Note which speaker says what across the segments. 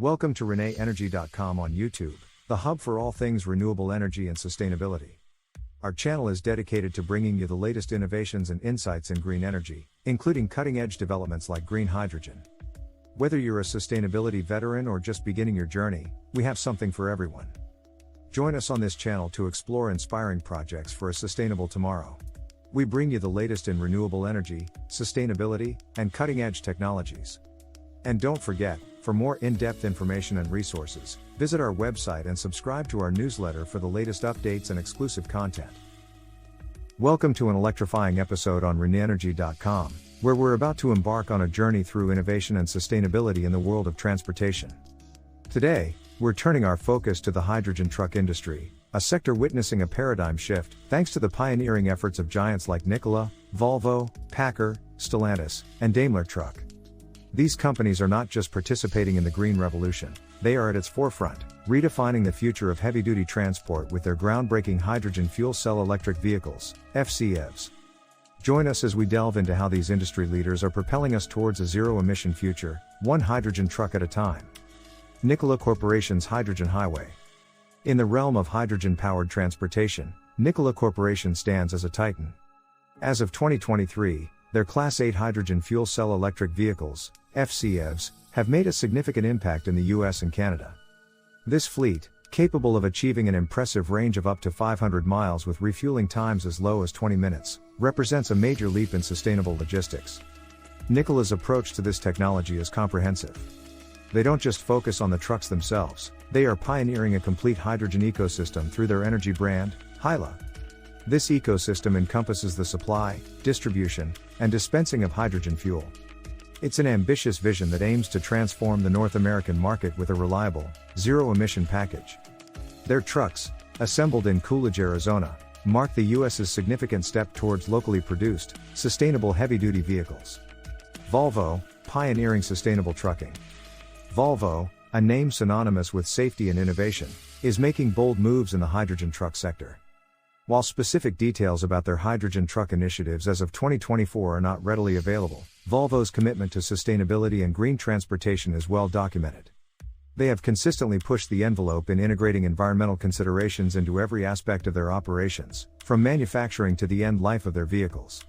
Speaker 1: Welcome to reneenergy.com on YouTube, the hub for all things renewable energy and sustainability. Our channel is dedicated to bringing you the latest innovations and insights in green energy, including cutting-edge developments like green hydrogen. Whether you're a sustainability veteran or just beginning your journey, we have something for everyone. Join us on this channel to explore inspiring projects for a sustainable tomorrow. We bring you the latest in renewable energy, sustainability, and cutting-edge technologies. And don't forget, for more in-depth information and resources, visit our website and subscribe to our newsletter for the latest updates and exclusive content. Welcome to an electrifying episode on reneenergy.com, where we're about to embark on a journey through innovation and sustainability in the world of transportation. Today, we're turning our focus to the hydrogen truck industry, a sector witnessing a paradigm shift thanks to the pioneering efforts of giants like Nikola, Volvo, PACCAR, Stellantis, and Daimler Truck. These companies are not just participating in the green revolution, they are at its forefront, redefining the future of heavy-duty transport with their groundbreaking hydrogen fuel cell electric vehicles, FCEVs. Join us as we delve into how these industry leaders are propelling us towards a zero-emission future, one hydrogen truck at a time. Nikola Corporation's Hydrogen Highway. In the realm of hydrogen-powered transportation, Nikola Corporation stands as a titan. As of 2023, their Class 8 hydrogen fuel cell electric vehicles, FCEVs, have made a significant impact in the US and Canada. This fleet, capable of achieving an impressive range of up to 500 miles with refueling times as low as 20 minutes, represents a major leap in sustainable logistics. Nikola's approach to this technology is comprehensive. They don't just focus on the trucks themselves, they are pioneering a complete hydrogen ecosystem through their energy brand, Hyla. This ecosystem encompasses the supply, distribution, and dispensing of hydrogen fuel. It's an ambitious vision that aims to transform the North American market with a reliable, zero-emission package. Their trucks, assembled in Coolidge, Arizona, mark the US's significant step towards locally produced, sustainable heavy-duty vehicles. Volvo, pioneering sustainable trucking. Volvo, a name synonymous with safety and innovation, is making bold moves in the hydrogen truck sector. While specific details about their hydrogen truck initiatives as of 2024 are not readily available, Volvo's commitment to sustainability and green transportation is well documented. They have consistently pushed the envelope in integrating environmental considerations into every aspect of their operations, from manufacturing to the end life of their vehicles.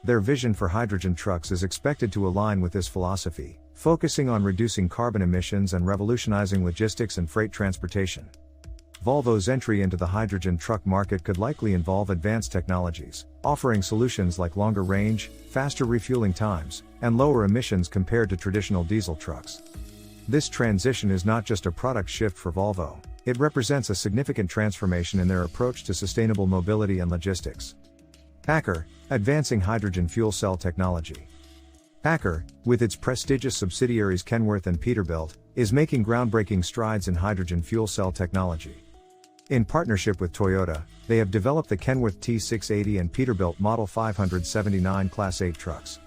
Speaker 1: Their vision for hydrogen trucks is expected to align with this philosophy, focusing on reducing carbon emissions and revolutionizing logistics and freight transportation. Volvo's entry into the hydrogen truck market could likely involve advanced technologies, offering solutions like longer range, faster refueling times, and lower emissions compared to traditional diesel trucks. This transition is not just a product shift for Volvo, it represents a significant transformation in their approach to sustainable mobility and logistics. PACCAR, advancing hydrogen fuel cell technology. PACCAR, with its prestigious subsidiaries Kenworth and Peterbilt, is making groundbreaking strides in hydrogen fuel cell technology. In partnership with Toyota, they have developed the Kenworth T680 and Peterbilt Model 579 Class 8 trucks.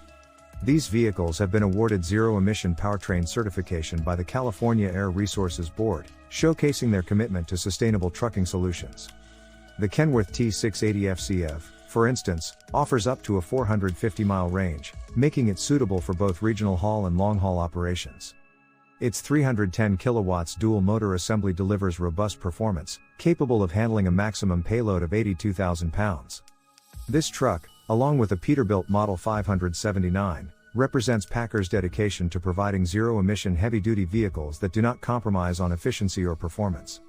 Speaker 1: These vehicles have been awarded zero-emission powertrain certification by the California Air Resources Board, showcasing their commitment to sustainable trucking solutions. The Kenworth T680 FCEV, for instance, offers up to a 450-mile range, making it suitable for both regional haul and long-haul operations. Its 310 kilowatts dual-motor assembly delivers robust performance, capable of handling a maximum payload of 82,000 pounds. This truck, along with the Peterbilt Model 579, represents PACCAR's dedication to providing zero-emission heavy-duty vehicles that do not compromise on efficiency or performance.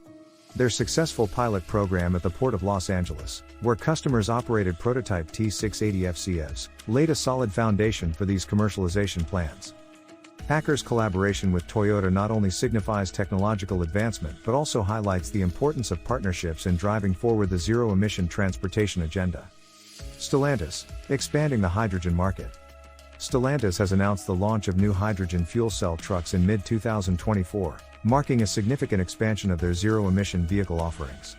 Speaker 1: Their successful pilot program at the Port of Los Angeles, where customers operated prototype T680 FCEVs, laid a solid foundation for these commercialization plans. PACCAR's collaboration with Toyota not only signifies technological advancement but also highlights the importance of partnerships in driving forward the zero-emission transportation agenda. Stellantis, expanding the hydrogen market. Stellantis has announced the launch of new hydrogen fuel cell trucks in mid-2024, marking a significant expansion of their zero-emission vehicle offerings.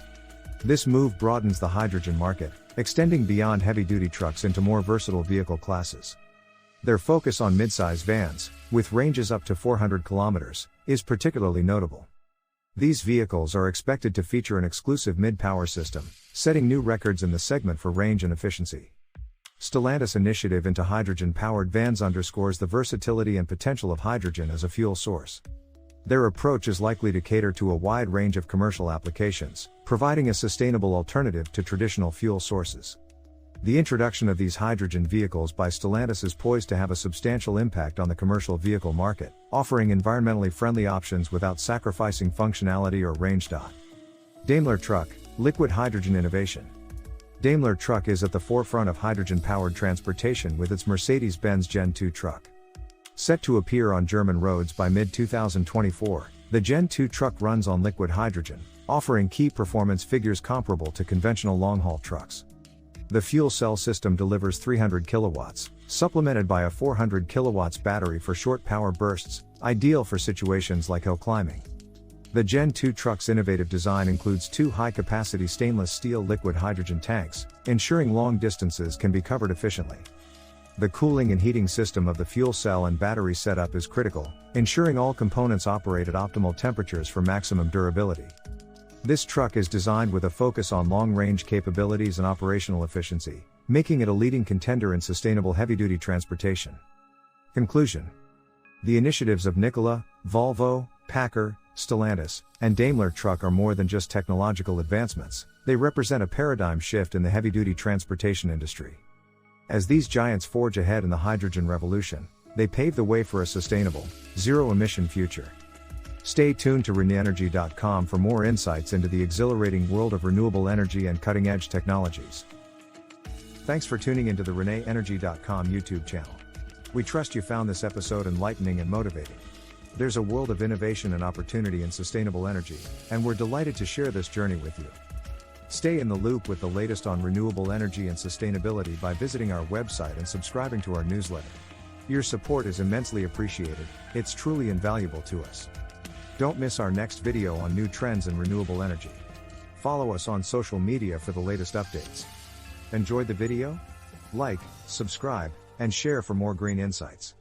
Speaker 1: This move broadens the hydrogen market, extending beyond heavy-duty trucks into more versatile vehicle classes. Their focus on midsize vans, with ranges up to 400 kilometers, is particularly notable. These vehicles are expected to feature an exclusive mid-power system, setting new records in the segment for range and efficiency. Stellantis' initiative into hydrogen-powered vans underscores the versatility and potential of hydrogen as a fuel source. Their approach is likely to cater to a wide range of commercial applications, providing a sustainable alternative to traditional fuel sources. The introduction of these hydrogen vehicles by Stellantis is poised to have a substantial impact on the commercial vehicle market, offering environmentally friendly options without sacrificing functionality or range. Daimler Truck, liquid hydrogen innovation. Daimler Truck is at the forefront of hydrogen-powered transportation with its Mercedes-Benz Gen 2 truck. Set to appear on German roads by mid-2024, the Gen 2 truck runs on liquid hydrogen, offering key performance figures comparable to conventional long-haul trucks. The fuel cell system delivers 300 kilowatts, supplemented by a 400 kilowatts battery for short power bursts, ideal for situations like hill climbing. The Gen 2 truck's innovative design includes two high-capacity stainless steel liquid hydrogen tanks, ensuring long distances can be covered efficiently. The cooling and heating system of the fuel cell and battery setup is critical, ensuring all components operate at optimal temperatures for maximum durability. This truck is designed with a focus on long-range capabilities and operational efficiency, making it a leading contender in sustainable heavy-duty transportation. Conclusion. The initiatives of Nikola, Volvo, PACCAR, Stellantis, and Daimler Truck are more than just technological advancements, they represent a paradigm shift in the heavy-duty transportation industry. As these giants forge ahead in the hydrogen revolution, they pave the way for a sustainable, zero-emission future. Stay tuned to reneenergy.com for more insights into the exhilarating world of renewable energy and cutting-edge technologies. Thanks for tuning into the reneenergy.com YouTube channel. We trust you found this episode enlightening and motivating. There's a world of innovation and opportunity in sustainable energy, and we're delighted to share this journey with you. Stay in the loop with the latest on renewable energy and sustainability by visiting our website and subscribing to our newsletter. Your support is immensely appreciated, it's truly invaluable to us. Don't miss our next video on new trends in renewable energy. Follow us on social media for the latest updates. Enjoyed the video? Like, subscribe, and share for more green insights.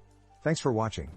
Speaker 1: Thanks for watching.